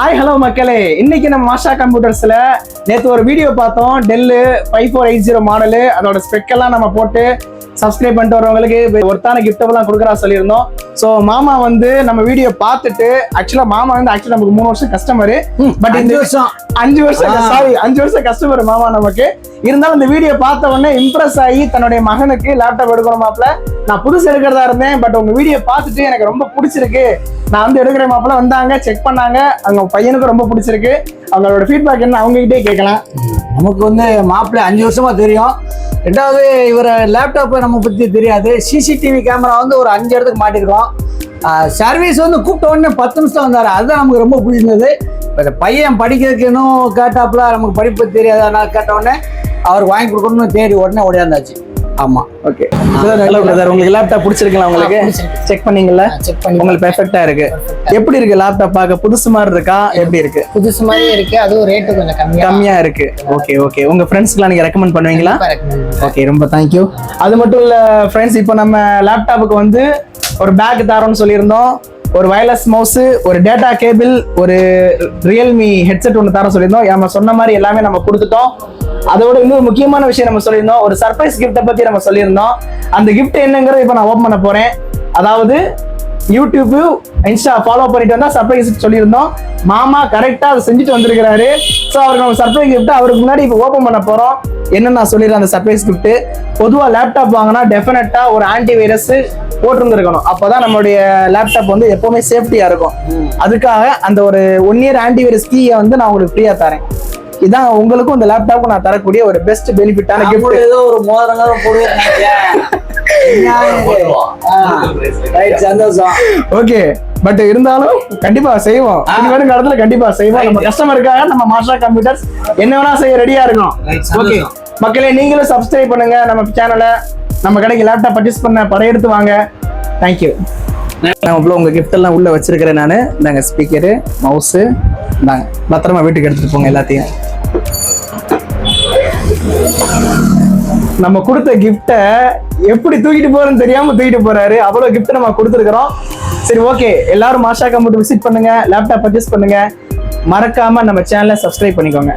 Hi hello மக்களே, இன்னைக்கு நம்ம மாஷா கம்ப்யூட்டர்ஸ்ல நேற்று ஒரு வீடியோ பார்த்தோம். டெல்லு 5480 மாடலு, அதோட ஸ்பெக் எல்லாம் நம்ம போட்டு சப்ஸ்கிரைப் பண்ணிட்டு வரவங்களுக்கு ஒருத்தான கிஃப்டெல்லாம் கொடுக்குறா சொல்லியிருந்தோம். ஸோ மாமா வந்து நம்ம வீடியோ பார்த்துட்டு, மாமா வந்து நமக்கு 3 வருஷம் கஸ்டமரு, பட் இந்த 5 வருஷம் கஸ்டமர் மாமா நமக்கு. இருந்தாலும் இந்த வீடியோ பார்த்த உடனே இம்ப்ரெஸ் ஆகி தன்னுடைய மகனுக்கு லேப்டாப் எடுக்கணும் மாப்பிள்ள. நான் புதுசு எடுக்கிறதா இருந்தேன், பட் உங்க வீடியோ பார்த்துட்டு எனக்கு ரொம்ப பிடிச்சிருக்கு, நான் வந்து எடுக்கிற மாப்பிள்ள வந்தாங்க, செக் பண்ணாங்க, அவங்க பையனுக்கு ரொம்ப பிடிச்சிருக்கு. அவங்களோட ஃபீட்பேக் என்ன அவங்ககிட்டே கேட்கலாம். நமக்கு வந்து மாப்பிள்ளை 5 வருஷமா தெரியும். ரெண்டாவது இவரை லேப்டாப்பை நம்ம பற்றி தெரியாது. சிசிடிவி கேமரா வந்து ஒரு 5 இடத்துக்கு மாட்டிருக்கோம். சர்வீஸ் வந்து கூப்பிட்ட உடனே 10 நிமிஷம் வந்தார், அதுதான் நமக்கு ரொம்ப பிடிச்சிருந்தது. இப்போ பையன் படிக்கிறதுக்கு இன்னும் கேட்டாப்புல, நமக்கு படிப்பு தெரியாது, அதனால கேட்ட உடனே அவருக்கு வாங்கி கொடுக்கணும்னு தேடி உடனே ஓடியாந்தாச்சு. ஆமா, ஓகே. ஹலோ பிரதர், உங்களுக்கு லேப்டாப் பிடிச்சிருக்கலாம்? உங்களுக்கு செக் பண்ணீங்களா? செக் பண்ணி உங்களுக்கு பெர்ஃபெக்ட்டா இருக்கு. எப்படி இருக்கு லேப்டாப்? பார்க்க புதுசு மாதிரி இருக்கா? எப்படி இருக்கு? புதுசு மாதிரி இருக்கு, அதுவும் ரேட்டு கொஞ்சம் கம்மியா இருக்கு. Okay okay. உங்க ஃப்ரெண்ட்ஸ்க்குலாம் நீங்க ரெக்கமெண்ட் பண்ணுவீங்களா? ஓகே, ரொம்ப தேங்க்யூ. அது மட்டும் இல்ல ஃப்ரெண்ட்ஸ், இப்போ நம்ம லேப்டாப்புக்கு வந்து ஒரு பேக் தரோம்னு சொல்லியிருந்தோம், ஒரு வயர்லெஸ் மவுஸ், ஒரு டேட்டா கேபிள், ஒரு ரியல்மி ஹெட்செட் ஒன்று தர சொல்லியிருந்தோம். நம்ம சொன்ன மாதிரி எல்லாமே நம்ம கொடுத்துட்டோம். அதோட இன்னொரு முக்கியமான விஷயம் நம்ம சொல்லியிருந்தோம், ஒரு சர்ப்ரைஸ் கிஃப்ட்டை பத்தி நம்ம சொல்லியிருந்தோம். அந்த கிஃப்ட் என்னங்கிறத இப்போ நான் ஓப்பன் பண்ண போறேன். அதாவது யூடியூப், இன்ஸ்டா ஃபாலோ பண்ணிட்டு வந்தா சர்ப்ரைஸ் சொல்லியிருந்தோம். மாமா கரெக்டா அதை செஞ்சுட்டு வந்திருக்கிறாரு. ஸோ அவருக்கு நம்ம சர்ப்ரைஸ் கிஃப்ட் அவருக்கு முன்னாடி இப்போ ஓப்பன் பண்ண போறோம். என்ன நான் சொல்லிடுறேன், அந்த சர்ப்ரைஸ் கிஃப்ட் பொதுவா லேப்டாப் வாங்கினா டெஃபினட்டா ஒரு ஆன்டி வைரஸ் போட்டிருந்துருக்கணும். அப்போதான் நம்மளுடைய லேப்டாப் வந்து எப்பவுமே சேஃப்டியா இருக்கும். அதுக்காக அந்த ஒரு 1 இயர் ஆன்டி வைரஸ் கீயை வந்து நான் உங்களுக்கு ஃப்ரீயா தரேன். இதான் உங்களுக்கும் இந்த லேப்டாப்புக்கு நான் தரக்கூடிய ஒரு பெஸ்ட் பெனிஃபிட்டான கிஃப்ட். ஏதோ ஒரு மோதிரம் போடுவேன். சந்தோஷம். ஓகே, பட் இருந்தாலும் கண்டிப்பா செய்வோம். வரும் காலத்துல கண்டிப்பா செய்வோம். நம்ம கஸ்டமருக்காக நம்ம மாஷா கம்ப்யூட்டர்ஸ் என்ன வேணா செய்ய ரெடியா இருக்கோம். ஓகே மக்களே, நீங்களும் சப்ஸ்கிரைப் பண்ணுங்க நம்ம சேனலை. நம்ம கடைக்கு லேப்டாப் பர்ச்சேஸ் பண்ண படையெடுத்து வாங்க. தேங்க்யூ. நான் உங்க கிஃப்ட் எல்லாம் உள்ள வச்சிருக்கிறேன். நான் நாங்க ஸ்பீக்கரு, மவுஸு, நாங்க பத்திரமா வீட்டுக்கு எடுத்துட்டு போங்க எல்லாத்தையும். நம்ம கொடுத்த கிஃப்டை எப்படி தூக்கிட்டு போறோம்னு தெரியாம தூக்கிட்டு போறாரு. அவ்வளவு கிஃப்ட் நம்ம கொடுத்துருக்கிறோம். சரி, ஓகே. எல்லாரும் மாஷா கம்ப்யூட்டர் விசிட் பண்ணுங்க, லேப்டாப் பர்ச்சேஸ் பண்ணுங்க, மறக்காம நம்ம சேனலை சப்ஸ்கிரைப் பண்ணிக்கோங்க.